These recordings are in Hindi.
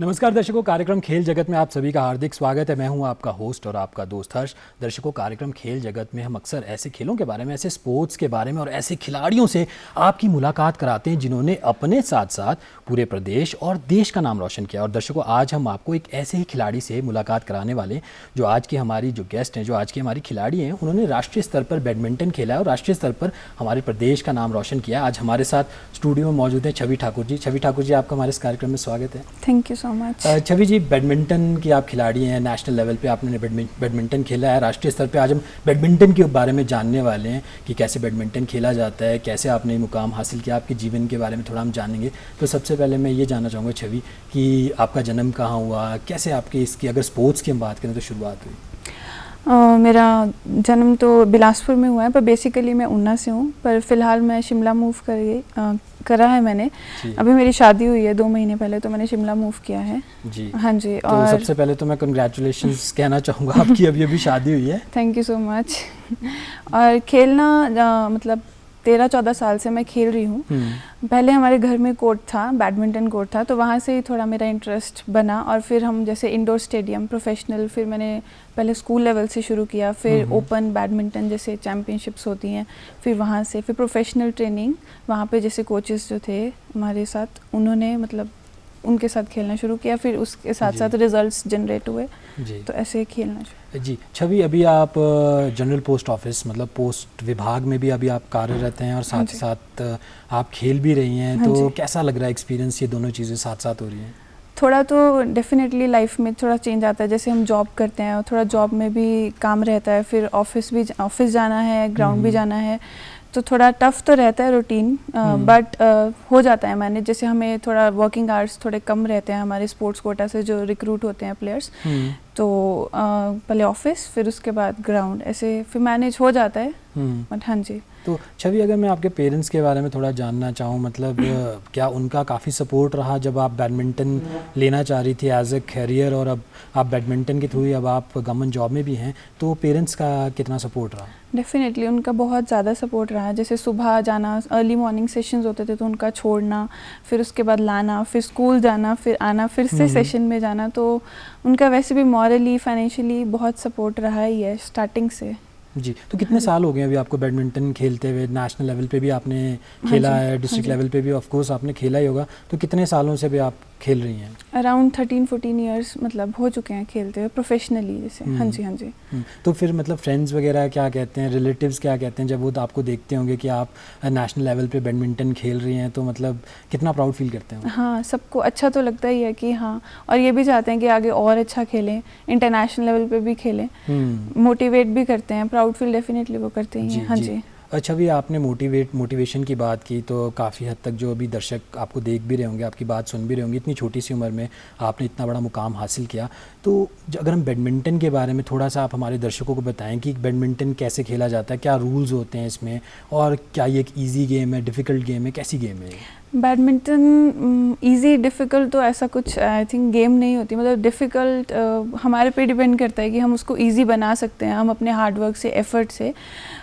नमस्कार दर्शकों, कार्यक्रम खेल जगत में आप सभी का हार्दिक स्वागत है। मैं हूं आपका होस्ट और आपका दोस्त हर्ष। दर्शकों, कार्यक्रम खेल जगत में हम अक्सर ऐसे खेलों के बारे में, ऐसे स्पोर्ट्स के बारे में और ऐसे खिलाड़ियों से आपकी मुलाकात कराते हैं जिन्होंने अपने साथ साथ पूरे प्रदेश और देश का नाम रोशन किया। और दर्शकों, आज हम आपको एक ऐसे ही खिलाड़ी से मुलाकात कराने वाले हैं जो आज की हमारी जो गेस्ट हैं, जो आज की हमारी खिलाड़ी हैं, उन्होंने राष्ट्रीय स्तर पर बैडमिंटन खेला है और राष्ट्रीय स्तर पर हमारे प्रदेश का नाम रोशन किया। आज हमारे साथ स्टूडियो में मौजूद हैं छवि ठाकुर जी। छवि ठाकुर जी, आपका हमारे इस कार्यक्रम में स्वागत है। Thank you so much. Chhavi ji, badminton की आप खिलाड़ी हैं, नेशनल लेवल पे आपने बैडमिंटन खेला है, राष्ट्रीय स्तर पे आज हम बैडमिंटन के बारे में जानने वाले हैं कि कैसे बैडमिंटन खेला जाता है, कैसे आपने मुकाम हासिल किया, आपके जीवन के बारे में थोड़ा हम जानेंगे। तो सबसे पहले मैं ये जानना चाहूँगा छवि कि आपका जन्म कहाँ हुआ, कैसे आपके इसकी, अगर स्पोर्ट्स की हम बात करें तो शुरुआत हुई? मेरा जन्म तो बिलासपुर में हुआ है, पर बेसिकली मैं ऊना से हूँ, पर फ़िलहाल मैं शिमला मूव करा है मैंने। अभी मेरी शादी हुई है 2 महीने पहले, तो मैंने शिमला मूव किया है जी। हाँ जी। तो और सबसे पहले तो मैं कंग्रेचुलेशंस कहना चाहूँगा, आपकी अभी अभी शादी हुई है। Thank you so much. और खेलना मतलब 13-14 साल से मैं खेल रही हूँ। पहले हमारे घर में कोर्ट था, बैडमिंटन कोर्ट था, तो वहाँ से ही थोड़ा मेरा इंटरेस्ट बना। और फिर हम जैसे इंडोर स्टेडियम, प्रोफेशनल, फिर मैंने पहले स्कूल लेवल से शुरू किया, फिर ओपन बैडमिंटन जैसे चैम्पियनशिप्स होती हैं, फिर वहाँ से फिर प्रोफेशनल ट्रेनिंग, वहाँ पे जैसे कोचेस जो थे हमारे साथ, उन्होंने मतलब उनके साथ खेलना शुरू किया, फिर उसके साथ साथ रिजल्ट्स जनरेट हुए, तो ऐसे खेलना शुरू। जी छवि, अभी आप जनरल पोस्ट ऑफिस मतलब पोस्ट विभाग में भी अभी आप कार्यरत हैं और साथ ही साथ आप खेल भी रही हैं, तो कैसा लग रहा है एक्सपीरियंस, ये दोनों चीज़ें साथ साथ हो रही हैं? थोड़ा तो डेफिनेटली लाइफ में थोड़ा चेंज आता है। जैसे हम जॉब करते हैं और थोड़ा जॉब में भी काम रहता है, फिर ऑफिस जाना है, ग्राउंड भी जाना है, तो थोड़ा टफ तो रहता है रूटीन, बट हो जाता है मैनेज। जैसे हमें थोड़ा वर्किंग आवर्स थोड़े कम रहते हैं हमारे स्पोर्ट्स कोटा से जो रिक्रूट होते हैं प्लेयर्स, तो पहले ऑफिस, फिर उसके बाद ग्राउंड, ऐसे फिर मैनेज हो जाता है। बट हाँ जी। तो छवि, अगर मैं आपके पेरेंट्स के बारे में थोड़ा जानना चाहूँ, मतलब क्या उनका काफ़ी सपोर्ट रहा जब आप बैडमिंटन लेना चाह रही थी एज ए कैरियर, और अब आप बैडमिंटन के थ्रू अब आप गवर्नमेंट जॉब में भी हैं, तो पेरेंट्स का कितना सपोर्ट रहा? डेफिनेटली उनका बहुत ज़्यादा सपोर्ट रहा है। जैसे सुबह जाना, अर्ली मॉर्निंग सेशंस होते थे, तो उनका छोड़ना, फिर उसके बाद लाना, फिर स्कूल जाना, फिर आना, फिर से सेशन में जाना, तो उनका वैसे भी मॉरली, फाइनेंशियली बहुत सपोर्ट रहा ही है स्टार्टिंग से जी। तो कितने साल हो गए अभी आपको बैडमिंटन खेलते हुए? नेशनल लेवल पे भी आपने खेला है, डिस्ट्रिक्ट लेवल पे भी ऑफ कोर्स आपने खेला ही होगा, तो कितने सालों से भी आप खेल रही हैं? अराउंड 13-14 ईयर्स मतलब हो चुके हैं खेलते हुए प्रोफेशनली जैसे। हाँ जी, हाँ जी। तो फिर मतलब फ्रेंड्स वगैरह क्या कहते हैं, रिलेटिव्स क्या कहते हैं जब वो आपको देखते होंगे कि आप नेशनल लेवल पे बैडमिंटन खेल रही हैं, तो मतलब कितना प्राउड फील करते हैं? हाँ, सबको अच्छा तो लगता ही है कि हाँ, और ये भी चाहते हैं कि आगे और अच्छा खेलें, इंटरनेशनल लेवल पे भी खेलें, मोटिवेट भी करते हैं, प्राउड फील डेफिनेटली वो करते ही हैं। हाँ जी। अच्छा, भी आपने मोटिवेशन की बात की, तो काफ़ी हद तक जो अभी दर्शक आपको देख भी रहे होंगे, आपकी बात सुन भी रहे होंगे, इतनी छोटी सी उम्र में आपने इतना बड़ा मुकाम हासिल किया, तो अगर हम बैडमिंटन के बारे में थोड़ा सा आप हमारे दर्शकों को बताएं कि बैडमिंटन कैसे खेला जाता है, क्या रूल्स होते हैं इसमें, और क्या ये एक ईजी गेम है, डिफ़िकल्ट गेम है, कैसी गेम है? बैडमिंटन इजी डिफ़िकल्ट तो ऐसा कुछ आई थिंक गेम नहीं होती, मतलब डिफ़िकल्ट हमारे पे डिपेंड करता है कि हम उसको इजी बना सकते हैं हम अपने हार्डवर्क से, एफर्ट से।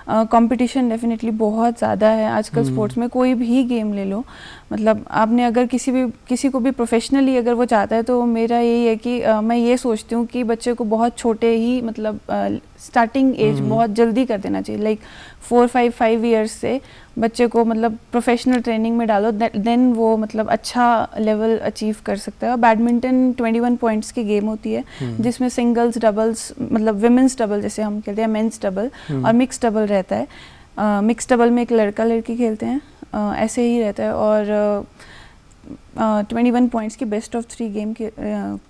कंपटीशन डेफिनेटली बहुत ज़्यादा है आजकल स्पोर्ट्स में, कोई भी गेम ले लो, मतलब आपने अगर किसी को भी प्रोफेशनली अगर वो चाहता है, तो मेरा यही है कि मैं ये सोचती हूँ कि बच्चे को बहुत छोटे ही मतलब स्टार्टिंग एज बहुत जल्दी कर देना चाहिए, लाइक 4-5 ईयर्स से बच्चे को मतलब प्रोफेशनल ट्रेनिंग में डालो, देन वो मतलब अच्छा लेवल अचीव कर सकता है। बैडमिंटन 21 पॉइंट्स की गेम होती है, जिसमें सिंगल्स, डबल्स, मतलब विमेंस डबल जैसे हम खेलते हैं, मेंस डबल और मिक्स डबल रहता है। मिक्स डबल में एक लड़का लड़की खेलते हैं, ऐसे ही रहता है, और 21 पॉइंट्स की बेस्ट ऑफ 3 गेम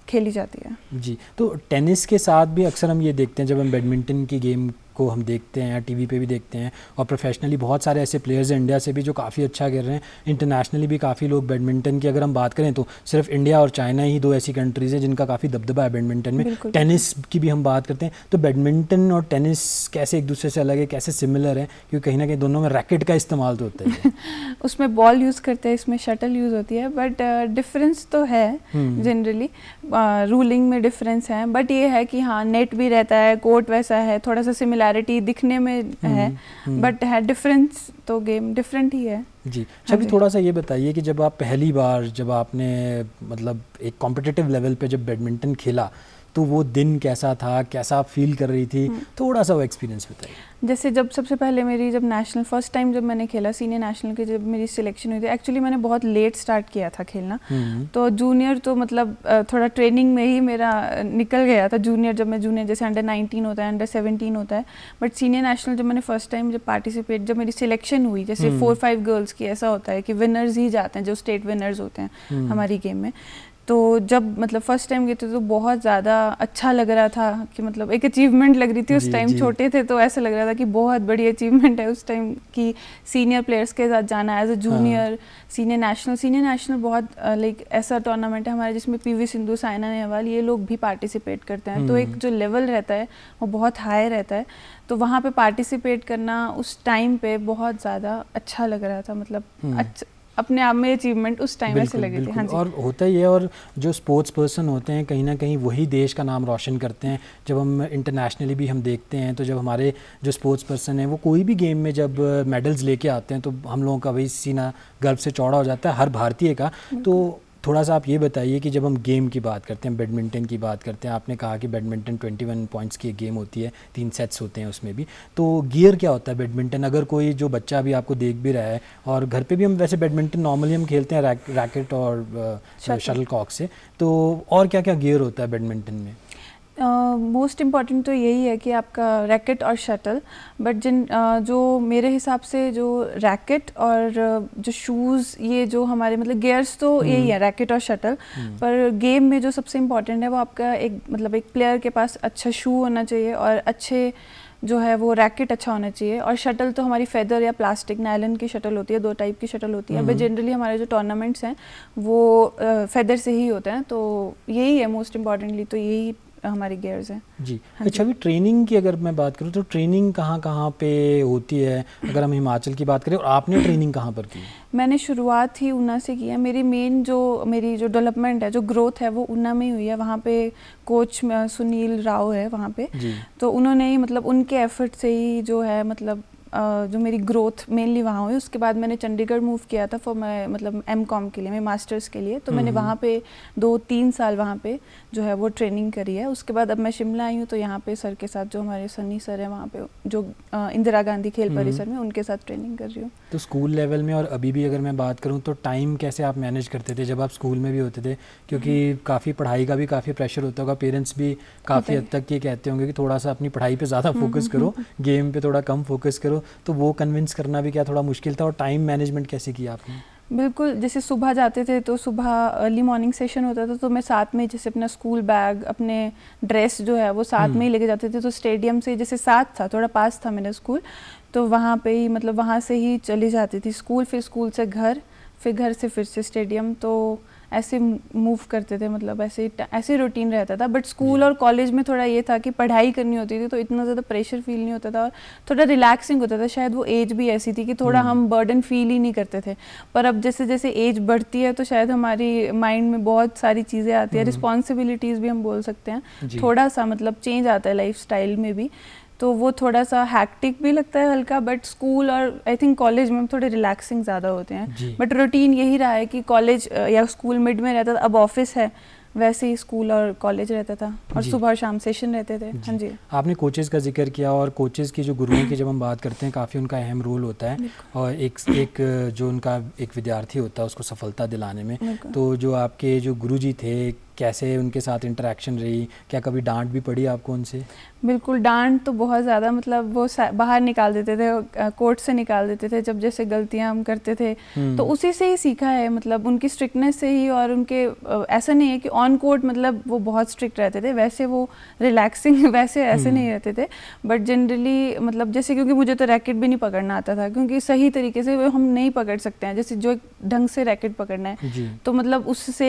खेली जाती है जी। तो टेनिस के साथ भी अक्सर हम ये देखते हैं, जब हम बैडमिंटन की गेम को हम देखते हैं, टीवी पे भी देखते हैं, और प्रोफेशनली बहुत सारे ऐसे प्लेयर्स हैं इंडिया से भी जो काफ़ी अच्छा कर रहे हैं, इंटरनेशनली भी काफ़ी लोग बैडमिंटन की अगर हम बात करें तो सिर्फ इंडिया और चाइना ही 2 ऐसी कंट्रीज़ हैं जिनका काफ़ी दबदबा है बैडमिंटन में। टेनिस की भी हम बात करते हैं, तो बैडमिंटन और टेनिस कैसे एक दूसरे से अलग है, कैसे सिमिलर है, क्योंकि कहीं ना कहीं दोनों में रैकेट का इस्तेमाल तो होता है। उसमें बॉल यूज़ करते हैं, इसमें शटल यूज़ होती है, बट डिफरेंस तो है जनरली, रूलिंग में डिफरेंस है, बट ये है कि हाँ, नेट भी रहता है, कोर्ट वैसा है, थोड़ा सा सिमिलैरिटी सिमिलैरिटी दिखने में है, बट है डिफरेंस, तो गेम डिफरेंट ही है। जी। छवि, थोड़ा सा ये बताइए कि जब आप पहली बार जब आपने मतलब एक कॉम्पिटिटिव लेवल पे जब बैडमिंटन खेला तो वो दिन कैसा था, कैसा आप फील कर रही थी, थोड़ा सा वो एक्सपीरियंस बताइए। जैसे जब सबसे पहले मेरी जब नेशनल फर्स्ट टाइम जब मैंने खेला सीनियर नेशनल की, जब मेरी सिलेक्शन हुई थी, एक्चुअली मैंने बहुत लेट स्टार्ट किया था खेलना, तो जूनियर तो मतलब थोड़ा ट्रेनिंग में ही मेरा निकल गया था। जूनियर जब मैं जूनियर जैसे अंडर 19 होता है, अंडर 17 होता है, बट सीनियर नेशनल जब मैंने फर्स्ट टाइम जब पार्टिसिपेट, जब मेरी सिलेक्शन हुई, जैसे 4-5 गर्ल्स की ऐसा होता है कि विनर्स ही जाते हैं, जो स्टेट विनर्स होते हैं हमारी गेम में। तो जब मतलब फर्स्ट टाइम गए थे तो बहुत ज़्यादा अच्छा लग रहा था कि मतलब एक अचीवमेंट लग रही थी उस टाइम। छोटे थे तो ऐसा लग रहा था कि बहुत बड़ी अचीवमेंट है उस टाइम की सीनियर प्लेयर्स के साथ जाना as a junior. Senior national बहुत लाइक ऐसा टूर्नामेंट है हमारे जिसमें पीवी सिंधु, साइना नेहवाल ये लोग भी पार्टिसिपेट करते हैं, तो एक जो लेवल रहता है वो बहुत हाई रहता है। तो वहाँ पे पार्टिसिपेट करना उस टाइम पे बहुत ज़्यादा अच्छा लग रहा था, मतलब अपने आप में अचीवमेंट उस टाइम ऐसे लगे थे। हाँ जी। और होता ही है, और जो स्पोर्ट्स पर्सन होते हैं कहीं ना कहीं वही देश का नाम रोशन करते हैं। जब हम इंटरनेशनली भी हम देखते हैं तो जब हमारे जो स्पोर्ट्स पर्सन हैं वो कोई भी गेम में जब मेडल्स लेके आते हैं तो हम लोगों का वही सीना गर्व से चौड़ा हो जाता है, हर भारतीय का। तो थोड़ा सा आप ये बताइए कि जब हम गेम की बात करते हैं, बैडमिंटन की बात करते हैं, आपने कहा कि बैडमिंटन 21 पॉइंट्स की एक गेम होती है, 3 सेट्स होते हैं उसमें भी, तो गियर क्या होता है बैडमिंटन? अगर कोई जो बच्चा भी आपको देख भी रहा है, और घर पे भी हम वैसे बैडमिंटन नॉर्मली हम खेलते हैं रैकेट और शटलकॉक से, तो और क्या क्या गियर होता है बैडमिंटन में? मोस्ट इम्पॉर्टेंट तो यही है कि आपका रैकेट और शटल, बट जो मेरे हिसाब से जो रैकेट और जो शूज़, ये जो हमारे मतलब गियर्स तो यही है रैकेट और शटल, पर गेम में जो सबसे इम्पॉर्टेंट है वो आपका एक मतलब एक प्लेयर के पास अच्छा शू होना चाहिए और अच्छे जो है वो रैकेट अच्छा होना चाहिए। और शटल तो हमारी फेदर या प्लास्टिक नायलन की शटल होती है, 2 टाइप की शटल होती है, बट जनरली हमारे जो टूर्नामेंट्स हैं वो फेदर से ही होते हैं, तो यही है मोस्ट इम्पॉर्टेंटली, तो यही हमारी गियर्स हैं। जी। अच्छा, अभी ट्रेनिंग की अगर मैं बात करूँ तो ट्रेनिंग कहाँ कहाँ पे होती है? अगर हम हिमाचल की बात करें, और आपने ट्रेनिंग कहाँ पर की? मैंने शुरुआत ही ऊना से की है। मेरी जो डेवलपमेंट है, जो ग्रोथ है वो ऊना में ही हुई है। वहाँ पे कोच सुनील राव है वहाँ पे, तो उन्होंने ही मतलब उनके एफर्ट से ही जो है मतलब जो मेरी ग्रोथ मेनली वहाँ हुई। उसके बाद मैंने चंडीगढ़ मूव किया था फॉर मैं मतलब एमकॉम के लिए, मैं मास्टर्स के लिए, तो मैंने वहाँ पे 2-3 साल वहाँ पे जो है वो ट्रेनिंग करी है। उसके बाद अब मैं शिमला आई हूँ, तो यहाँ पे सर के साथ जो हमारे सन्नी सर हैं वहाँ पे जो इंदिरा गांधी खेल परिसर में, उनके साथ ट्रेनिंग कर रही हूँ। तो स्कूल लेवल में और अभी भी अगर मैं बात करूँ तो टाइम कैसे आप मैनेज करते थे जब आप स्कूल में भी होते थे? क्योंकि काफ़ी पढ़ाई का भी काफ़ी प्रेशर होता होगा, पेरेंट्स भी काफ़ी हद तक ये कहते होंगे कि थोड़ा सा अपनी पढ़ाई पे ज़्यादा फोकस करो, गेम पे थोड़ा कम फोकस करो, तो वो कन्विंस करना भी क्या थोड़ा मुश्किल था? और टाइम मैनेजमेंट कैसे किया आपने? बिल्कुल, जैसे सुबह जाते थे तो सुबह अर्ली मॉर्निंग सेशन होता था, तो मैं साथ में जैसे अपना स्कूल बैग, अपने ड्रेस जो है वो साथ में ही लेके जाते थे। तो स्टेडियम से जैसे साथ था, थोड़ा पास था मेरा स्कूल, तो वहाँ पे ही मतलब वहाँ से ही चली जाती थी स्कूल, फिर स्कूल से घर, फिर घर से फिर से स्टेडियम, तो ऐसे मूव करते थे, मतलब ऐसे रूटीन रहता था। बट स्कूल और कॉलेज में थोड़ा ये था कि पढ़ाई करनी होती थी, तो इतना ज़्यादा प्रेशर फील नहीं होता था और थोड़ा रिलैक्सिंग होता था। शायद वो एज भी ऐसी थी कि थोड़ा हम बर्डन फील ही नहीं करते थे। पर अब जैसे जैसे एज बढ़ती है तो शायद हमारी माइंड में बहुत सारी चीज़ें आती है, रिस्पॉन्सिबिलिटीज़ भी हम बोल सकते हैं, थोड़ा सा मतलब चेंज आता है लाइफ स्टाइल में भी, तो वो थोड़ा सा हैक्टिक भी लगता है हल्का। बट स्कूल और आई थिंक कॉलेज में थोड़े रिलैक्सिंग ज़्यादा होते हैं। बट रूटीन यही रहा है कि कॉलेज या स्कूल मिड में रहता था, अब ऑफिस है, वैसे ही स्कूल और कॉलेज रहता था, और सुबह और शाम सेशन रहते थे। हाँ जी। आपने कोचेज़ का जिक्र किया, और कोचेज़ की जो गुरुओं की जब हम बात करते हैं काफ़ी उनका अहम रोल होता है, और एक जो उनका एक विद्यार्थी होता है उसको सफलता दिलाने में। तो जो आपके जो गुरुजी थे, कैसे उनके साथ इंटरेक्शन रही? क्या कभी डांट भी पड़ी आपको उनसे? बिल्कुल, डांट तो बहुत ज़्यादा, मतलब वो बाहर निकाल देते थे, कोर्ट से निकाल देते थे जब जैसे गलतियां हम करते थे, तो उसी से ही सीखा है, मतलब उनकी स्ट्रिक्टनेस से ही। और उनके ऐसा नहीं है कि ऑन कोर्ट मतलब वो बहुत स्ट्रिक्ट रहते थे, वैसे वो रिलैक्सिंग वैसे ऐसे नहीं रहते थे, बट जनरली मतलब जैसे, क्योंकि मुझे तो रैकेट भी नहीं पकड़ना आता था, क्योंकि सही तरीके से हम नहीं पकड़ सकते हैं, जैसे जो ढंग से रैकेट पकड़ना है, तो मतलब उससे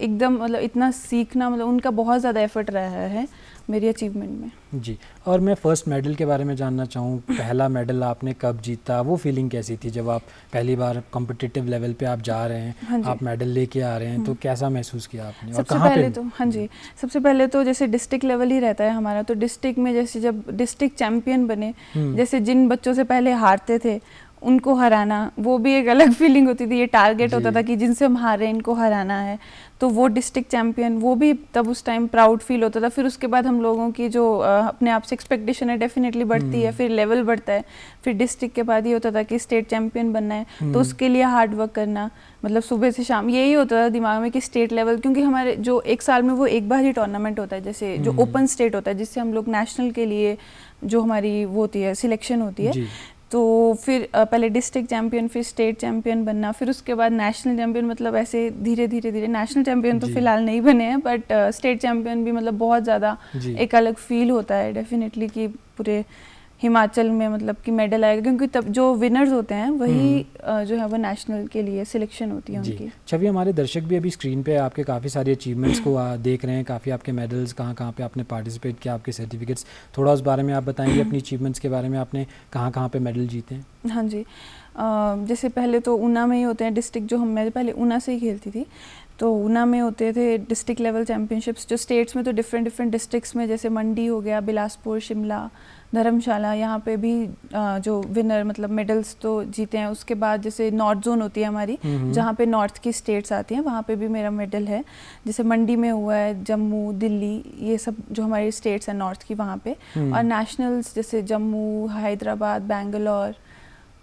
एकदम मतलब इतना सीखना, मतलब उनका बहुत ज़्यादा एफर्ट रहा है मेरी अचीवमेंट में। जी, और मैं फ़र्स्ट मेडल के बारे में जानना चाहूँ, पहला मेडल आपने कब जीता, वो फीलिंग कैसी थी जब आप पहली बार कॉम्पिटिटिव लेवल पे आप जा रहे हैं, हाँ जी। आप मेडल लेके आ रहे हैं, तो कैसा महसूस किया आपने और सबसे कहाँ पे? पहले तो हाँ जी, सबसे पहले तो जैसे डिस्ट्रिक्ट लेवल ही रहता है हमारा, तो डिस्ट्रिक्ट में जैसे जब डिस्ट्रिक्ट चैम्पियन बने, जैसे जिन बच्चों से पहले हारते थे उनको हराना, वो भी एक अलग फीलिंग होती थी। ये टारगेट होता था कि जिनसे हम हारे इनको हराना है, तो वो डिस्ट्रिक्ट चैम्पियन, वो भी तब उस टाइम प्राउड फील होता था। फिर उसके बाद हम लोगों की जो अपने आप से एक्सपेक्टेशन है डेफिनेटली बढ़ती है, फिर लेवल बढ़ता है, फिर डिस्ट्रिक्ट के बाद ये होता था कि स्टेट चैम्पियन बनना है, तो उसके लिए हार्ड वर्क करना, मतलब सुबह से शाम यही होता था दिमाग में कि स्टेट लेवल, क्योंकि हमारे जो एक साल में वो एक बार ही टूर्नामेंट होता है, जैसे जो ओपन स्टेट होता है जिससे हम लोग नेशनल के लिए जो हमारी वो होती है सिलेक्शन होती है, तो फिर पहले डिस्ट्रिक्ट चैम्पियन, फिर स्टेट चैम्पियन बनना, फिर उसके बाद नेशनल चैम्पियन, मतलब ऐसे धीरे धीरे नेशनल चैम्पियन तो फिलहाल नहीं बने हैं, बट स्टेट चैम्पियन भी मतलब बहुत ज़्यादा एक अलग फील होता है डेफिनेटली कि पूरे हिमाचल में मतलब कि मेडल आएगा, क्योंकि तब जो विनर्स होते हैं वही जो है वो नेशनल के लिए सिलेक्शन होती है उनकी। छवि, हमारे दर्शक भी अभी स्क्रीन पे आपके काफ़ी सारे अचीवमेंट्स को देख रहे हैं, काफ़ी आपके मेडल्स, कहाँ कहाँ पे आपने पार्टिसिपेट किया, आपके सर्टिफिकेट्स, थोड़ा उस बारे में आप बताएंगे अपनी अचीवमेंट्स के बारे में, आपने कहाँ कहाँ पे मेडल जीते हैं? हाँ जी, जैसे पहले तो ऊना में ही होते हैं डिस्ट्रिक्ट, जो मैं पहले ऊना से ही खेलती थी, तो ऊना में होते थे डिस्ट्रिक्ट लेवल चैम्पियनशिप्स। जो स्टेट्स में तो डिफरेंट डिस्ट्रिक्ट्स में, जैसे मंडी हो गया, बिलासपुर, शिमला, धर्मशाला, यहाँ पे भी जो विनर मतलब मेडल्स तो जीते हैं। उसके बाद जैसे नॉर्थ जोन होती है हमारी, जहाँ पे नॉर्थ की स्टेट्स आती हैं, वहाँ पे भी मेरा मेडल है। जैसे मंडी में हुआ है, जम्मू, दिल्ली, ये सब जो हमारी स्टेट्स हैं नॉर्थ की, वहाँ पे। और नेशनल्स जैसे जम्मू, हैदराबाद, बेंगलोर,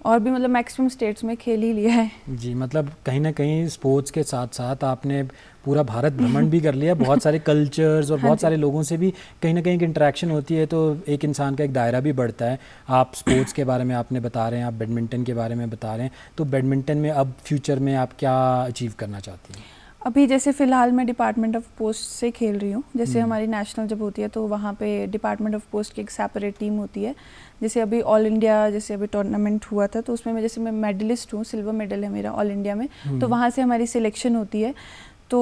और भी मतलब मैक्सिमम स्टेट्स में खेल ही लिया है। जी, मतलब कहीं ना कहीं स्पोर्ट्स के साथ साथ आपने पूरा भारत भ्रमण भी कर लिया, बहुत सारे कल्चर्स और बहुत सारे लोगों से भी कहीं ना कहीं एक इंटरेक्शन होती है, तो एक इंसान का एक दायरा भी बढ़ता है। आप स्पोर्ट्स के बारे में आपने बता रहे हैं, आप बैडमिंटन के बारे में बता रहे हैं, तो बैडमिंटन में अब फ्यूचर में आप क्या अचीव करना चाहती हैं? अभी जैसे फ़िलहाल मैं डिपार्टमेंट ऑफ पोस्ट से खेल रही हूँ। जैसे हमारी नेशनल जब होती है तो वहाँ पे डिपार्टमेंट ऑफ पोस्ट की एक सेपरेट टीम होती है। जैसे अभी ऑल इंडिया जैसे अभी टूर्नामेंट हुआ था, तो उसमें मैं मेडलिस्ट हूँ, सिल्वर मेडल है मेरा ऑल इंडिया में, तो वहाँ से हमारी सिलेक्शन होती है। तो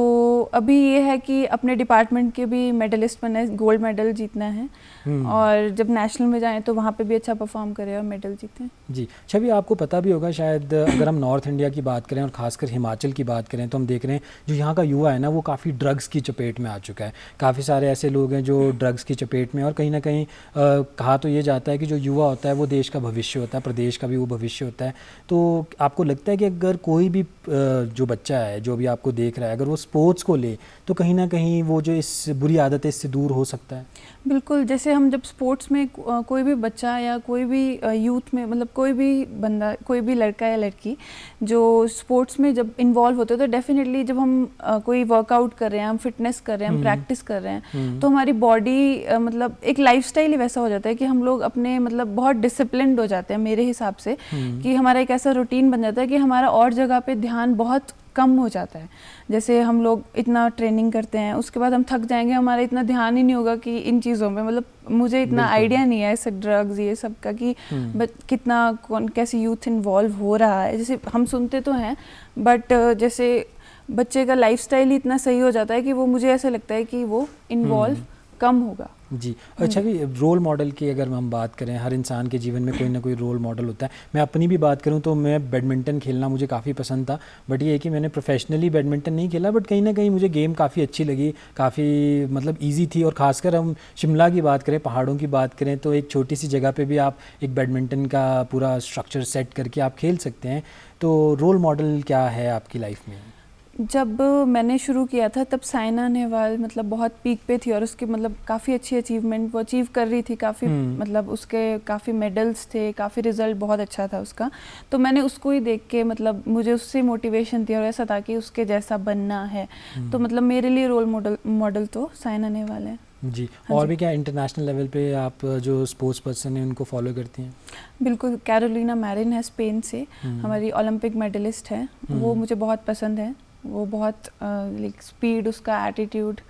अभी ये है कि अपने डिपार्टमेंट के भी मेडलिस्ट बनना है, गोल्ड मेडल जीतना है, और जब नेशनल में जाएं तो वहाँ पे भी अच्छा परफॉर्म करें और मेडल जीतें। जी, छवि, आपको पता भी होगा शायद, अगर हम नॉर्थ इंडिया की बात करें और ख़ासकर हिमाचल की बात करें, तो हम देख रहे हैं जो यहाँ का युवा है ना, वो काफ़ी ड्रग्स की चपेट में आ चुका है। काफ़ी सारे ऐसे लोग हैं जो ड्रग्स की चपेट में, और कहीं ना कहीं कहा तो ये जाता है कि जो युवा होता है वो देश का भविष्य होता है, प्रदेश का भी वो भविष्य होता है। तो आपको लगता है कि अगर कोई भी जो बच्चा है जो भी आपको देख रहा है, अगर वो स्पोर्ट्स को ले, तो कहीं ना कहीं वो जो इस बुरी आदत है इससे दूर हो सकता है? बिल्कुल, जैसे हम जब स्पोर्ट्स में कोई भी बच्चा या कोई भी यूथ में, मतलब कोई भी बंदा, कोई भी लड़का या लड़की जो स्पोर्ट्स में जब इन्वॉल्व होते हैं, तो डेफिनेटली जब हम कोई वर्कआउट कर रहे हैं, हम फिटनेस कर रहे हैं, हम प्रैक्टिस कर रहे हैं, तो हमारी बॉडी मतलब एक लाइफस्टाइल ही वैसा हो जाता है कि हम लोग अपने मतलब बहुत डिसिप्लिन्ड हो जाते हैं मेरे हिसाब से, कि हमारा एक ऐसा रूटीन बन जाता है कि हमारा और जगह पे ध्यान बहुत कम हो जाता है। जैसे हम लोग इतना ट्रेनिंग करते हैं, उसके बाद हम थक जाएंगे, हमारा इतना ध्यान ही नहीं होगा कि इन चीज़ों में, मतलब मुझे इतना आइडिया नहीं है ऐसे ड्रग्स ये सब का कि कितना कौन कैसे यूथ इन्वॉल्व हो रहा है। जैसे हम सुनते तो हैं, बट जैसे बच्चे का लाइफस्टाइल ही इतना सही हो जाता है कि वो, मुझे ऐसा लगता है कि वो इन्वॉल्व कम होगा। जी, अच्छा भी रोल मॉडल की अगर हम बात करें, हर इंसान के जीवन में कोई ना कोई रोल मॉडल होता है। मैं अपनी भी बात करूं तो मैं बैडमिंटन खेलना मुझे काफ़ी पसंद था, बट ये है कि मैंने प्रोफेशनली बैडमिंटन नहीं खेला, बट कहीं ना कहीं मुझे गेम काफ़ी अच्छी लगी, काफ़ी मतलब इजी थी। और ख़ासकर हम शिमला की बात करें, पहाड़ों की बात करें, तो एक छोटी सी जगह पे भी आप एक बैडमिंटन का पूरा स्ट्रक्चर सेट करके आप खेल सकते हैं। तो रोल मॉडल क्या है आपकी लाइफ में? जब मैंने शुरू किया था तब साइना नेहवाल मतलब बहुत पीक पे थी, और उसके मतलब काफ़ी अच्छी अचीवमेंट वो अचीव कर रही थी, काफ़ी मतलब उसके काफ़ी मेडल्स थे, काफ़ी रिजल्ट बहुत अच्छा था उसका। तो मैंने उसको ही देख के मतलब मुझे उससे मोटिवेशन थी, और ऐसा था कि उसके जैसा बनना है। तो मतलब मेरे लिए रोल मॉडल तो साइना नेहवाल है। जी, और भी क्या इंटरनेशनल लेवल पे आप जो स्पोर्ट्स पर्सन हैं उनको फॉलो करती हैं? बिल्कुल, कैरोलिना मैरिन है स्पेन से, हमारी ओलंपिक मेडलिस्ट है, वो मुझे बहुत पसंद है। वो बहुत लाइक स्पीड, उसका एटीट्यूड,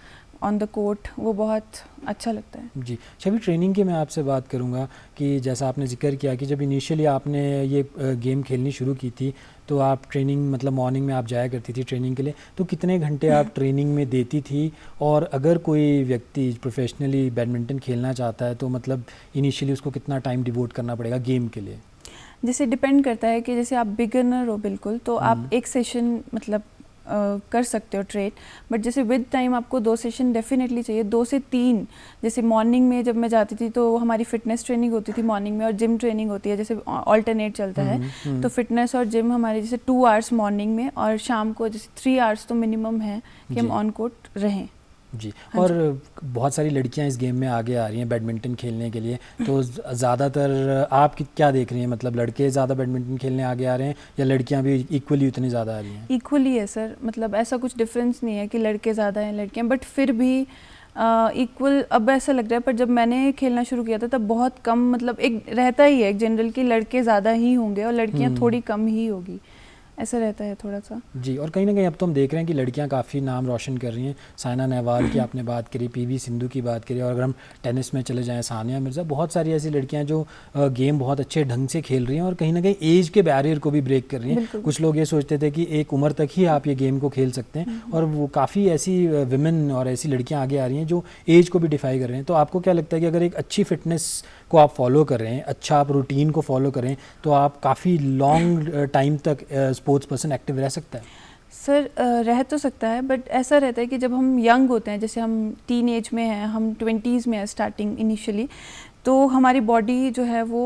ऑन द कोर्ट, वो बहुत अच्छा लगता है। जी। छवि, ट्रेनिंग की मैं आपसे बात करूंगा कि जैसा आपने जिक्र किया कि जब इनिशियली आपने ये गेम खेलनी शुरू की थी तो आप ट्रेनिंग मतलब मॉर्निंग में आप जाया करती थी ट्रेनिंग के लिए, तो कितने घंटे आप ट्रेनिंग में देती थी? और अगर कोई व्यक्ति प्रोफेशनली बैडमिंटन खेलना चाहता है तो मतलब इनिशियली उसको कितना टाइम डिवोट करना पड़ेगा गेम के लिए? जैसे डिपेंड करता है कि जैसे आप बिगिनर हो बिल्कुल, तो आप एक सेशन मतलब कर सकते हो ट्रेन, बट जैसे विद टाइम आपको 2 सेशन डेफिनेटली चाहिए, 2 से 3। जैसे मॉर्निंग में जब मैं जाती थी तो हमारी फिटनेस ट्रेनिंग होती थी मॉर्निंग में, और जिम ट्रेनिंग होती है, जैसे ऑल्टरनेट चलता है। तो फिटनेस और जिम हमारे जैसे 2 आवर्स मॉर्निंग में, और शाम को जैसे 3 आवर्स तो मिनिमम है कि हम ऑन कोर्ट रहें। जी। और बहुत सारी लड़कियां इस गेम में आगे आ रही हैं बैडमिंटन खेलने के लिए, तो ज़्यादातर आप क्या देख रही हैं, मतलब लड़के ज़्यादा बैडमिंटन खेलने आगे आ रहे हैं या लड़कियां भी इक्वली उतनी ज़्यादा आ रही हैं? इक्वली है सर, मतलब ऐसा कुछ डिफरेंस नहीं है कि लड़के ज़्यादा हैं लड़कियां, बट फिर भी इक्वल अब ऐसा लग रहा है। पर जब मैंने खेलना शुरू किया था तब बहुत कम, मतलब एक रहता ही है एक जनरल कि लड़के ज़्यादा ही होंगे और लड़कियां थोड़ी कम ही होगी, ऐसा रहता है थोड़ा सा। जी। और कहीं ना कहीं अब तो हम देख रहे हैं कि लड़कियां काफ़ी नाम रोशन कर रही हैं। साइना नेहवाल की आपने बात करी, पीवी सिंधु की बात करी, और अगर हम टेनिस में चले जाएं सानिया मिर्ज़ा, बहुत सारी ऐसी लड़कियां जो गेम बहुत अच्छे ढंग से खेल रही हैं और कहीं ना कहीं एज के बैरियर को भी ब्रेक कर रही हैं। कुछ लोग ये सोचते थे कि एक उम्र तक ही आप ये गेम को खेल सकते हैं, और वो काफ़ी ऐसी विमेन और ऐसी लड़कियाँ आगे आ रही हैं जो एज को भी डिफाई कर रहे हैं। तो आपको क्या लगता है कि अगर एक अच्छी फिटनेस को आप फॉलो कर रहे हैं, अच्छा आप रूटीन को फॉलो करें, तो आप काफ़ी लॉन्ग टाइम तक स्पोर्ट्स पर्सन एक्टिव रह सकता है? सर रह तो सकता है, बट ऐसा रहता है कि जब हम यंग होते हैं, जैसे हम टीन एज में हैं, हम 20s में हैं स्टार्टिंग इनिशियली, तो हमारी बॉडी जो है वो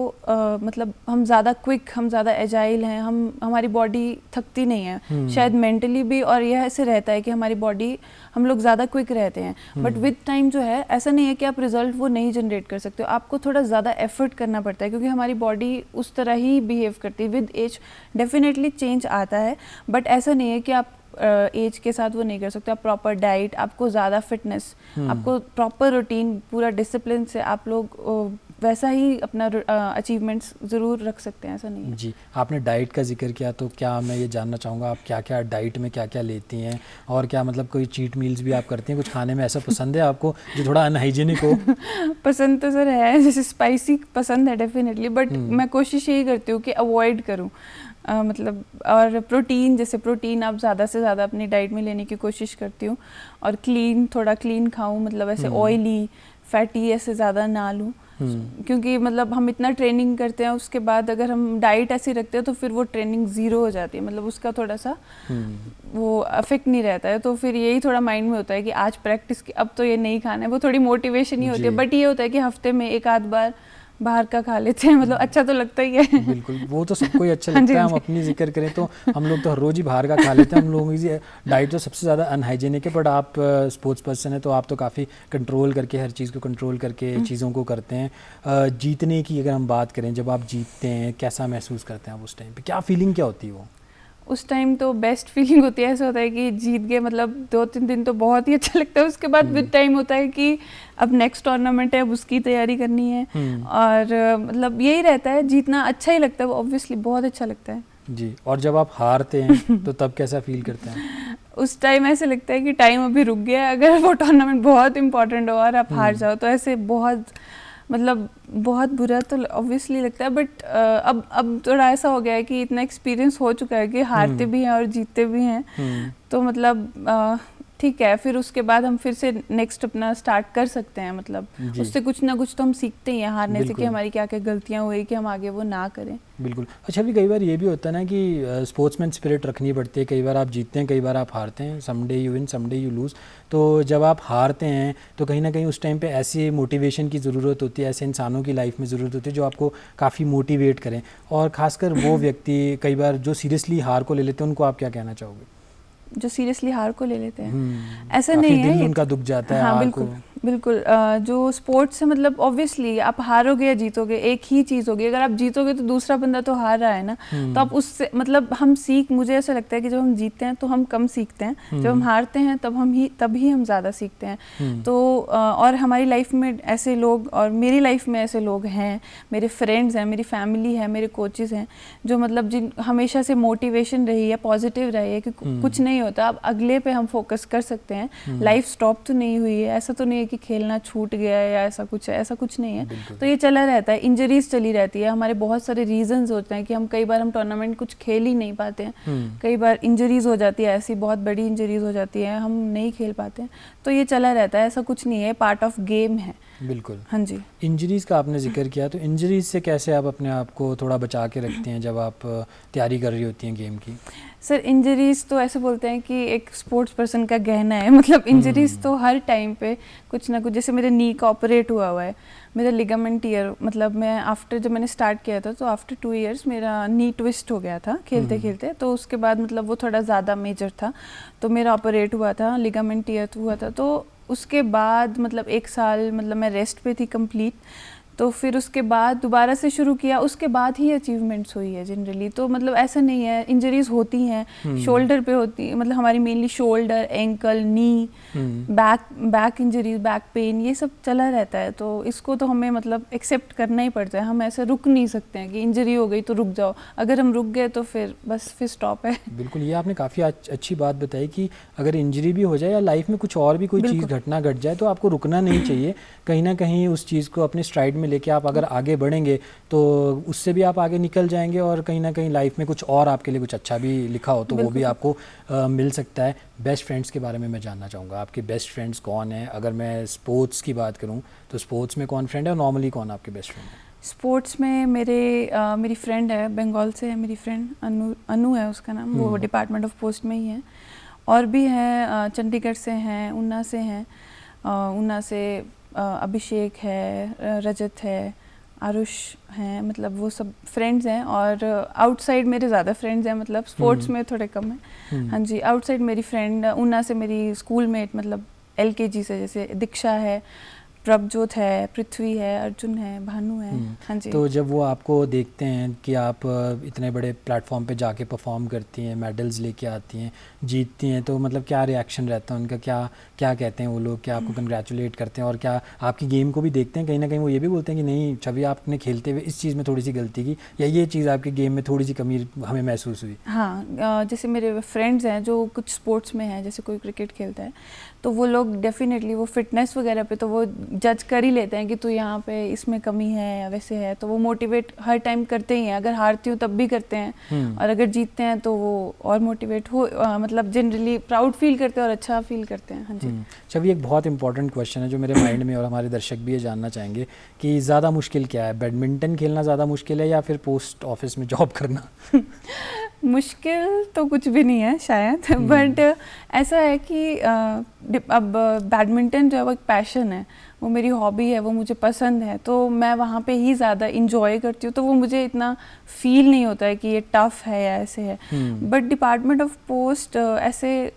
मतलब हम ज़्यादा क्विक, हम ज़्यादा एजाइल हैं, हमारी बॉडी थकती नहीं है शायद मेंटली भी, और यह ऐसे रहता है कि हमारी बॉडी, हम लोग ज़्यादा क्विक रहते हैं। बट विद टाइम जो है ऐसा नहीं है कि आप रिजल्ट वो नहीं जनरेट कर सकते हो, आपको थोड़ा ज़्यादा एफर्ट करना पड़ता है, क्योंकि हमारी बॉडी उस तरह ही बिहेव करती है। विद एज डेफिनेटली चेंज आता है, बट ऐसा नहीं है कि आप एज के साथ वो नहीं कर सकते। आप प्रॉपर डाइट, आपको ज़्यादा फिटनेस, आपको प्रॉपर रूटीन, पूरा डिसिप्लिन से आप लोग वैसा ही अपना अचीवमेंट्स ज़रूर रख सकते हैं, ऐसा नहीं है। जी। आपने डाइट का जिक्र किया, तो क्या मैं ये जानना चाहूँगा आप क्या क्या डाइट में क्या क्या लेती हैं, और क्या मतलब कोई चीट मील्स भी आप करती हैं? कुछ खाने में ऐसा पसंद है आपको जो थोड़ा अनहाइजीनिक हो? पसंद तो सर है, जैसे स्पाइसी पसंद है डेफिनेटली, बट मैं कोशिश यही करती हूँ कि अवॉइड करूँ, मतलब। और प्रोटीन, जैसे प्रोटीन आप ज़्यादा से ज़्यादा अपनी डाइट में लेने की कोशिश करती हूँ, और थोड़ा क्लीन खाऊँ, मतलब ऐसे ऑयली फैटी ऐसे ज़्यादा ना लूँ, क्योंकि मतलब हम इतना ट्रेनिंग करते हैं, उसके बाद अगर हम डाइट ऐसी रखते हैं तो फिर वो ट्रेनिंग ज़ीरो हो जाती है, मतलब उसका थोड़ा सा वो अफेक्ट नहीं रहता है। तो फिर यही थोड़ा माइंड में होता है कि आज प्रैक्टिस की, अब तो ये नहीं खाना है, वो थोड़ी मोटिवेशन ही होती है। बट ये होता है कि हफ्ते में 1 आध बार बाहर का खा लेते हैं, मतलब अच्छा तो लगता ही है। बिल्कुल, वो तो सबको ही अच्छा लगता है। हम अपनी जिक्र करें तो हम लोग तो हर रोज़ ही बाहर का खा लेते हैं, हम लोगों की डाइट तो सबसे ज़्यादा अनहाइजीनिक है। बट आप स्पोर्ट्स पर्सन है तो आप तो काफ़ी कंट्रोल करके, हर चीज़ को कंट्रोल करके चीज़ों को करते हैं। जीतने की अगर हम बात करें, जब आप जीतते हैं कैसा महसूस करते हैं आप उस टाइम पे, क्या फीलिंग क्या होती है वो? उस टाइम तो बेस्ट फीलिंग होती है, ऐसा होता है कि जीत गए, मतलब 2-3 दिन तो बहुत ही अच्छा लगता है। उसके बाद विद टाइम होता है कि अब नेक्स्ट टूर्नामेंट है, अब उसकी तैयारी करनी है, और मतलब यही रहता है, जीतना अच्छा ही लगता है, वो ऑब्वियसली बहुत अच्छा लगता है। जी। और जब आप हारते हैं तो तब कैसा फील करते हैं? उस टाइम ऐसे लगता है कि टाइम अभी रुक गया है, अगर वो टूर्नामेंट बहुत इंपॉर्टेंट हो और आप हार जाओ तो ऐसे बहुत, मतलब बहुत बुरा तो ऑब्वियसली लगता है। बट अब थोड़ा ऐसा हो गया है कि इतना एक्सपीरियंस हो चुका है कि हारते भी हैं और जीतते भी हैं, तो मतलब ठीक है, फिर उसके बाद हम फिर से नेक्स्ट अपना स्टार्ट कर सकते हैं, मतलब उससे कुछ ना कुछ तो हम सीखते हैं हारने से, कि हमारी क्या क्या गलतियां हुई कि हम आगे वो ना करें। बिल्कुल। अच्छा, भी कई बार ये भी होता है ना कि स्पोर्ट्समैन स्पिरिट रखनी पड़ती है, कई बार आप जीतते हैं, कई बार आप हारते हैं, someday you win someday you lose. तो जब आप हारते हैं तो कहीं ना कहीं उस टाइम पे ऐसी मोटिवेशन की ज़रूरत होती है, ऐसे इंसानों की लाइफ में ज़रूरत होती है जो आपको काफ़ी मोटिवेट करें, और ख़ासकर वो व्यक्ति कई बार जो सीरियसली हार को ले लेते हैं, उनको आप क्या कहना चाहोगे? जो सीरियसली हार को ले लेते हैं, ऐसा नहीं है, दिल उनका दुख जाता है। हाँ बिल्कुल, बिल्कुल जो स्पोर्ट्स है मतलब ऑब्वियसली आप हारोगे या जीतोगे एक ही चीज़ होगी। अगर आप जीतोगे तो दूसरा बंदा तो हार रहा है ना, तो आप उससे मतलब मुझे ऐसा लगता है कि जब हम जीतते हैं तो हम कम सीखते हैं, जब हम हारते हैं तभी हम ज़्यादा सीखते हैं। तो और हमारी लाइफ में ऐसे लोग, और मेरी लाइफ में ऐसे लोग हैं, मेरे फ्रेंड्स हैं, मेरी फैमिली है, मेरे कोचेज़ हैं, जो मतलब जिन हमेशा से मोटिवेशन रही है, पॉजिटिव रही है कि कुछ नहीं होता, अब अगले पे हम फोकस कर सकते हैं, लाइफ स्टॉप तो नहीं हुई है, ऐसा तो नहीं है कि खेलना छूट गया है या ऐसा कुछ है, ऐसा कुछ नहीं है। तो ये चला रहता है, इंजरीज चली रहती है, हमारे बहुत सारे रीजंस होते हैं कि हम कई बार हम टूर्नामेंट कुछ खेल ही नहीं पाते हैं, कई बार इंजरीज हो जाती है, ऐसी बहुत बड़ी इंजरीज हो जाती है, हम नहीं खेल पाते हैं, तो ये चला रहता है, ऐसा कुछ नहीं है, पार्ट ऑफ गेम है। बिल्कुल। हाँ जी। इंजरीज़ का आपने जिक्र किया, तो इंजरीज़ से कैसे आप अपने आप को थोड़ा बचा के रखते हैं जब आप तैयारी कर रही होती हैं गेम की? सर इंजरीज़ तो ऐसे बोलते हैं कि एक स्पोर्ट्स पर्सन का गहना है, मतलब इंजरीज़ तो हर टाइम पे कुछ ना कुछ, जैसे मेरे नी का ऑपरेट हुआ है, मेरा लिगामेंट टीयर, मतलब मैं जब मैंने स्टार्ट किया था तो आफ्टर 2 इयर्स मेरा नी ट्विस्ट हो गया था खेलते खेलते, तो उसके बाद मतलब वो थोड़ा ज़्यादा मेजर था, तो मेरा ऑपरेट हुआ था, लिगामेंट टीयर हुआ था, तो उसके बाद मतलब 1 साल मतलब मैं रेस्ट पे थी कंप्लीट, तो फिर उसके बाद दोबारा से शुरू किया, उसके बाद ही अचीवमेंट्स हुई है जनरली। तो मतलब ऐसा नहीं है, इंजरीज होती हैं शोल्डर पे होती है, मतलब हमारी मेनली शोल्डर, एंकल, नी, बैक इंजरीज, बैक पेन, ये सब चला रहता है, तो इसको तो हमें मतलब एक्सेप्ट करना ही पड़ता है, हम ऐसे रुक नहीं सकते हैं कि इंजरी हो गई तो रुक जाओ, अगर हम रुक गए तो फिर बस फिर स्टॉप है। बिल्कुल, ये आपने काफ़ी अच्छी बात बताई कि अगर इंजरी भी हो जाए या लाइफ में कुछ और भी कोई चीज़ घटना घट जाए तो आपको रुकना नहीं चाहिए, कहीं ना कहीं उस चीज़ को अपने स्ट्राइड में लेके आप अगर आगे बढ़ेंगे तो उससे भी आप आगे निकल जाएंगे, और कहीं ना कहीं लाइफ में कुछ और आपके लिए कुछ अच्छा भी लिखा हो तो वो भी आपको मिल सकता है। बेस्ट फ्रेंड्स के बारे में मैं जानना चाहूँगा, आपके बेस्ट फ्रेंड्स कौन हैं? अगर मैं स्पोर्ट्स की बात करूँ तो स्पोर्ट्स में कौन फ्रेंड है, और नॉर्मली कौन आपके बेस्ट फ्रेंड है? स्पोर्ट्स में मेरी फ्रेंड है, बंगाल से है मेरी फ्रेंड, अनु है उसका नाम, वो डिपार्टमेंट ऑफ पोस्ट में ही है, और भी हैं चंडीगढ़ से हैं, ऊना से अभिषेक है, रजत है, आरुष हैं, मतलब वो सब फ्रेंड्स हैं, और आउटसाइड मेरे ज़्यादा फ्रेंड्स हैं, मतलब स्पोर्ट्स में थोड़े कम हैं। हाँ जी, आउटसाइड मेरी फ्रेंड ऊना से मेरी स्कूल मेट, मतलब LKG से, जैसे दीक्षा है, प्रभजोत है, पृथ्वी है, अर्जुन है, भानु है। हाँ जी। तो जब वो आपको देखते हैं कि आप इतने बड़े प्लेटफॉर्म पे जाके परफॉर्म करती हैं, मेडल्स लेके आती हैं, जीतती हैं, तो मतलब क्या रिएक्शन रहता है उनका, क्या कहते हैं वो लोग, क्या आपको कंग्रेचुलेट करते हैं, और क्या आपकी गेम को भी देखते हैं? कहीं ना कहीं वो ये भी बोलते हैं कि नहीं छवि, आपने खेलते हुए इस चीज़ में थोड़ी सी गलती की, या ये चीज़ आपके गेम में थोड़ी सी कमी हमें महसूस हुई? हाँ, जैसे मेरे फ्रेंड्स हैं जो कुछ स्पोर्ट्स में हैं, जैसे कोई क्रिकेट खेलता है तो वो लोग डेफिनेटली वो फिटनेस वगैरह पे तो वो जज कर ही लेते हैं कि तू यहाँ पे इसमें कमी है या वैसे है, तो वो मोटिवेट हर टाइम करते ही हैं, अगर हारती हूँ तब भी करते हैं, और अगर जीतते हैं तो वो और मोटिवेट मतलब जनरली प्राउड फील करते हैं और अच्छा फील करते हैं। हाँ जी। चलिए, एक बहुत इंपॉर्टेंट क्वेश्चन है जो मेरे माइंड में और हमारे दर्शक भी ये जानना चाहेंगे कि ज़्यादा मुश्किल क्या है, बैडमिंटन खेलना ज़्यादा मुश्किल है या फिर पोस्ट ऑफिस में जॉब करना? मुश्किल तो कुछ भी नहीं है शायद, बट ऐसा है कि अब बैडमिंटन जो है वो एक पैशन है, वो मेरी हॉबी है, वो मुझे पसंद है, तो मैं वहाँ पे ही ज़्यादा इंजॉय करती हूँ, तो वो मुझे इतना फील नहीं होता है कि ये टफ़ है या ऐसे है। बट डिपार्टमेंट ऑफ पोस्ट ऐसे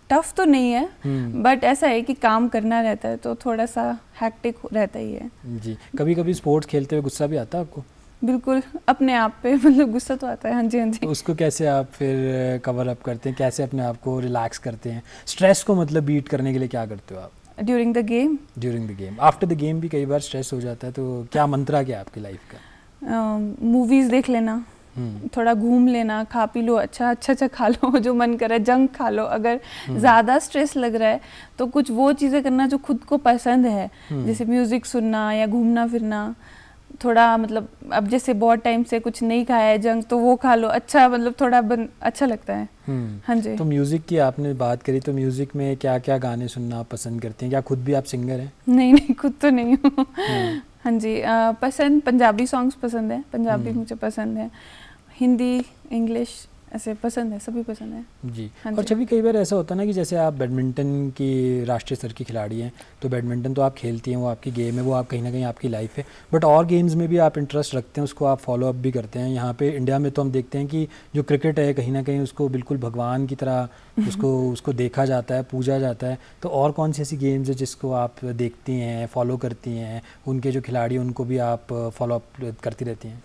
टफ़ तो नहीं है, बट ऐसा है कि काम करना रहता है तो थोड़ा सा हैक्टिक रहता ही है। जी, कभी कभी स्पोर्ट्स खेलते हुए गुस्सा भी आता है आपको? बिल्कुल, अपने आप पे मतलब गुस्सा तो आता है। हाँ जी, हाँ जी। तो उसको कैसे आप फिर कवर अप करते हैं, कैसे अपने आप को रिलैक्स करते हैं, स्ट्रेस को मतलब बीट करने के लिए क्या करते हो आप? During the game, after the game भी कई बार स्ट्रेस हो जाता है, तो क्या मंत्रा क्या है आपकी लाइफ का? मूवीज़ देख लेना, थोड़ा घूम लेना, खा पी लो, अच्छा खा लो, जो मन करे जंक खा लो, अगर ज़्यादा स्ट्रेस लग रहा है तो कुछ वो चीज़ें करना जो खुद को पसंद है, जैसे म्यूज़िक सुनना या घूमना फिरना, थोड़ा मतलब अब जैसे बहुत टाइम से कुछ नहीं खाया है जंक, तो वो खा लो, अच्छा मतलब थोड़ा अच्छा लगता है। हाँ जी। तो म्यूज़िक की आपने बात करी, तो म्यूज़िक में क्या क्या गाने सुनना आप पसंद करते हैं? क्या खुद भी आप सिंगर हैं? नहीं, खुद तो नहीं हूँ। हाँ जी, पसंद पंजाबी सॉन्ग्स पसंद है, पंजाबी मुझे पसंद है, हिंदी, इंग्लिश ऐसे पसंद है, सभी पसंद है। जी। हाँ और जी। छवि कई बार ऐसा होता है ना कि जैसे आप बैडमिंटन की राष्ट्रीय स्तर की खिलाड़ी हैं, तो बैडमिंटन तो आप खेलती हैं, वो आपकी गेम है, वो आप कहीं ना कहीं आपकी लाइफ है, बट और गेम्स में भी आप इंटरेस्ट रखते हैं, उसको आप फॉलो अप भी करते हैं। यहाँ पे इंडिया में तो हम देखते हैं कि जो क्रिकेट है कहीं ना कहीं उसको बिल्कुल भगवान की तरह उसको देखा जाता है, पूजा जाता है। तो और कौन सी ऐसी गेम्स है जिसको आप देखती हैं, फॉलो करती हैं, उनके जो खिलाड़ी हैं उनको भी आप फॉलो अप करती रहती हैं?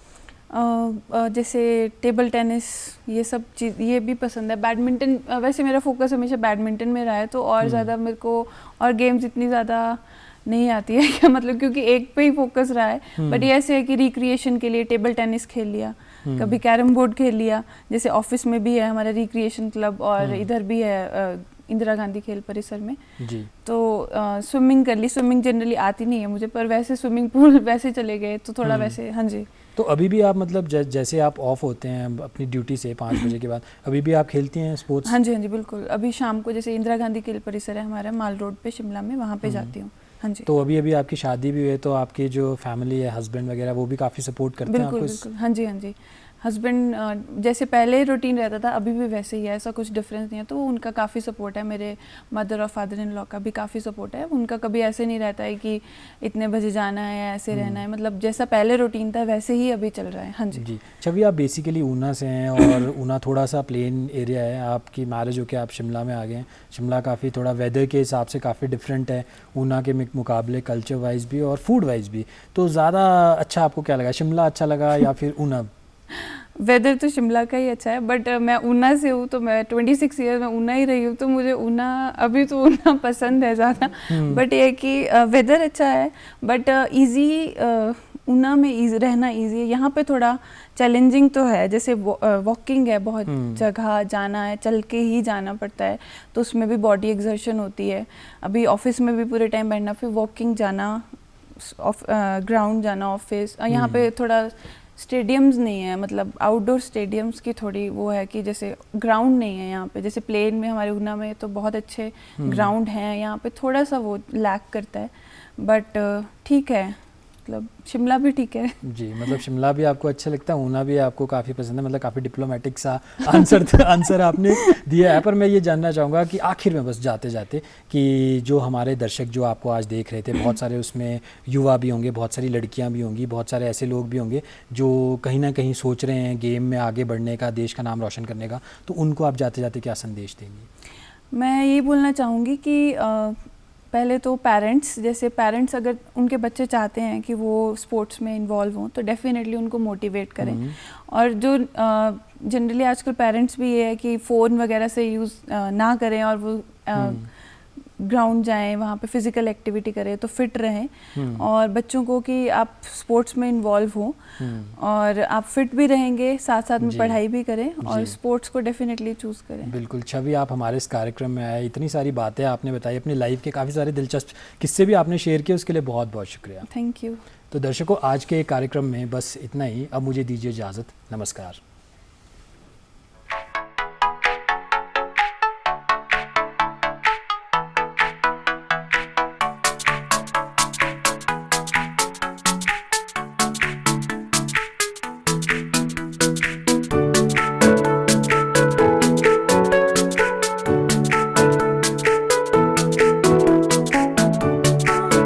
जैसे टेबल टेनिस, ये सब चीज़ ये भी पसंद है। बैडमिंटन, वैसे मेरा फोकस हमेशा बैडमिंटन में रहा है, तो और ज़्यादा मेरे को और गेम्स इतनी ज़्यादा नहीं आती है क्या, मतलब क्योंकि एक पे ही फोकस रहा है। बट ये ऐसे है कि रिक्रिएशन के लिए टेबल टेनिस खेल लिया, कभी कैरम बोर्ड खेल लिया, जैसे ऑफिस में भी है हमारा रिक्रिएशन क्लब, और इधर भी है इंदिरा गांधी खेल परिसर में जी। तो स्विमिंग कर ली। स्विमिंग जनरली आती नहीं है मुझे, पर वैसे स्विमिंग पूल वैसे चले गए तो थोड़ा वैसे। हाँ जी। तो अभी भी आप मतलब जैसे आप ऑफ होते हैं अपनी ड्यूटी से 5 बजे के बाद, अभी भी आप खेलती हैं स्पोर्ट्स? हाँ जी, हाँ जी, बिल्कुल। अभी शाम को जैसे इंदिरा गांधी खेल परिसर है हमारा माल रोड पे शिमला में, वहाँ पे जाती हूँ। हाँ जी। तो अभी आपकी शादी भी हुई है, तो आपकी जो फैमिली है, हस्बैंड वगैरह, वो भी काफ़ी सपोर्ट करते हैं आपको? बिल्कुल। हाँ जी, हाँ जी। हस्बैंड जैसे पहले रूटीन रहता था अभी भी वैसे ही है, ऐसा कुछ डिफरेंस नहीं है। तो उनका काफ़ी सपोर्ट है, मेरे मदर और फादर इन लॉ का भी काफ़ी सपोर्ट है। उनका कभी ऐसे नहीं रहता है कि इतने बजे जाना है या ऐसे रहना है, मतलब जैसा पहले रूटीन था वैसे ही अभी चल रहा है। हाँ जी। जी। छवि, आप बेसिकली ऊना से हैं और ऊना थोड़ा सा प्लेन एरिया है, आपकी मैरिज होकर आप शिमला में आ गए हैं। शिमला काफ़ी थोड़ा वेदर के हिसाब से काफ़ी डिफरेंट है ऊना के मुकाबले, कल्चर वाइज भी और फूड वाइज भी। तो ज़्यादा अच्छा आपको क्या लगा, शिमला अच्छा लगा या फिर ऊना? वेदर तो शिमला का ही अच्छा है, बट मैं ऊना से हूँ, तो मैं 26 ईयर में ऊना ही रही हूँ, तो मुझे ऊना अभी तो ऊना पसंद है ज़्यादा। बट ये कि वेदर अच्छा है, बट ईजी ऊना में रहना ईजी है। यहाँ पे थोड़ा चैलेंजिंग तो है, जैसे वॉकिंग है, बहुत जगह जाना है, चल के ही जाना पड़ता है, तो उसमें भी बॉडी एक्सर्शन होती है। अभी ऑफिस में भी पूरे टाइम बैठना, फिर वॉकिंग जाना, ग्राउंड जाना ऑफिस। यहाँ पे थोड़ा स्टेडियम्स नहीं है, मतलब आउटडोर स्टेडियम्स की थोड़ी वो है कि जैसे ग्राउंड नहीं है यहाँ पे, जैसे प्लेन में हमारे ऊना में तो बहुत अच्छे ग्राउंड हैं, यहाँ पे थोड़ा सा वो लैक करता है। बट ठीक है, मतलब शिमला भी ठीक है। जी, मतलब शिमला भी आपको अच्छा लगता है, ऊना भी आपको काफ़ी पसंद है, मतलब काफ़ी डिप्लोमेटिक सा आंसर आपने दिया है। पर मैं ये जानना चाहूँगा कि आखिर में बस जाते जाते कि जो हमारे दर्शक जो आपको आज देख रहे थे, बहुत सारे उसमें युवा भी होंगे, बहुत सारी लड़कियाँ भी होंगी, बहुत सारे ऐसे लोग भी होंगे जो कहीं ना कहीं सोच रहे हैं गेम में आगे बढ़ने का, देश का नाम रोशन करने का, तो उनको आप जाते जाते क्या संदेश देंगी? मैं ये बोलना चाहूँगी कि पहले तो पेरेंट्स, जैसे पेरेंट्स अगर उनके बच्चे चाहते हैं कि वो स्पोर्ट्स में इन्वॉल्व हों तो डेफिनेटली उनको मोटिवेट करें। और जो जनरली आजकल पेरेंट्स भी ये है कि फ़ोन वगैरह से यूज़ ना करें और वो ग्राउंड जाएं, वहाँ पे फिज़िकल एक्टिविटी करें तो फिट रहें। और बच्चों को कि आप स्पोर्ट्स में इन्वॉल्व हो और आप फिट भी रहेंगे, साथ साथ में पढ़ाई भी करें और स्पोर्ट्स को डेफिनेटली चूज़ करें। बिल्कुल। छवि, आप हमारे इस कार्यक्रम में आए, इतनी सारी बातें आपने बताई, अपनी लाइफ के काफ़ी सारे दिलचस्प किस्से भी आपने शेयर किए, उसके लिए बहुत बहुत शुक्रिया। Thank you. तो दर्शकों, आज के कार्यक्रम में बस इतना ही। अब मुझे दीजिए इजाज़त। नमस्कार।